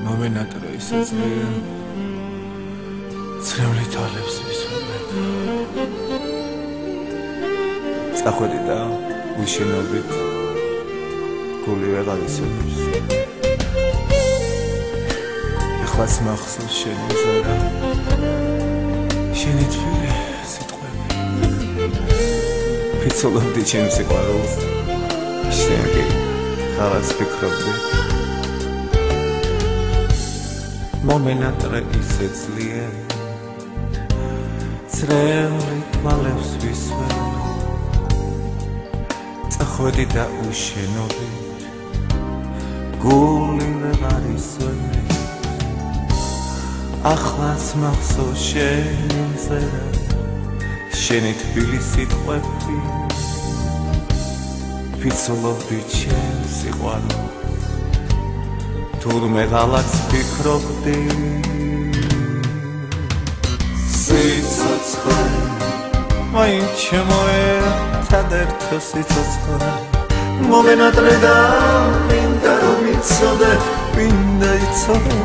მომენატრა ისეძლია წრემლი თვალებს ვისვამებ წახვედი და ვიშენობით გული ვეღარ ისვენებს ეხლაც მახსოვს შენი ზარა შენი თბილი სიტყვები ფიცოლობდი ჩემს სიყვარულს შენ კი ხალხს ფიქრობდი მომენატრა ისეძლია წრემლი თვალებს ვისვამებ წახვედი და უშენობით გული ვეღარ ისვენებს ახლაც მახსოვს შენი ზარა შენი თბილი სიტყვები ფიცოლობდი ჩემს სიყვარულს თურმე ღალატს ფიქრობდი სიცოცხლე მაინც შემოერთად ერთო სიცოცხლე მომენატრე და მინდა რომ იცოდე მინდა იცოდე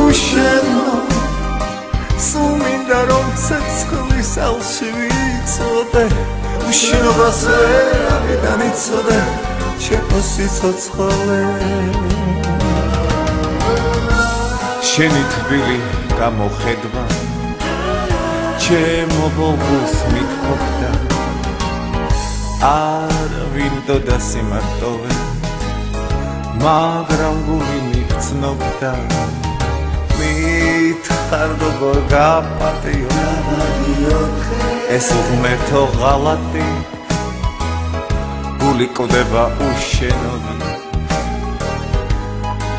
უშენო სულ მინდა რომ ცეცხლის ალში ვიცოდე უშენობას ვერავიდან იცოდე ჩემო სიცოცხლე შენი თბილი გამოხედვა ჩემო ბოლოს მithქობდა არ ვინდოდა სიმარტოვე მაგრამ გული მიგრძნობდა მითხარ როგორ გაპატიო ეს უღმერთო ღალატი გული კვდება უშენობით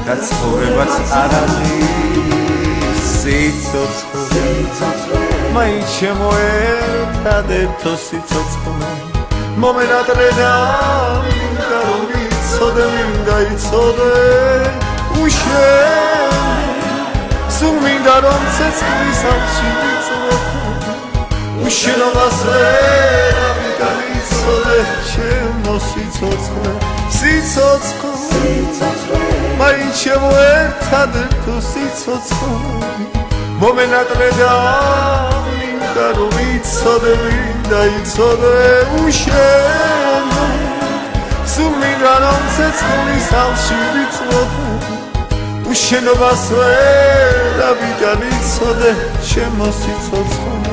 და ცხოვრებაც არ არის სიცოცხლე მაინც შემოერთად ერთო სიცოცხლე მომენატრე და მინდა რომ იცოდე მინდა იცოდე უშენო სულ მინდა რომ ცეცხლის ალში ვიცოდე უშენობას ვერავიდან იცოდე ჩემო სიცოცხლე სიცოცხლე მაინც შემოერთად ერთო სიცოცხლე მომენატრე და მინდა რომ იცოდე მინდა იცოდე უშენო სულ მინდა რომ ცეცხლის ალში ვიცოდე უშენობას ვერავიდან იცოდე ჩემო სიცოცხლე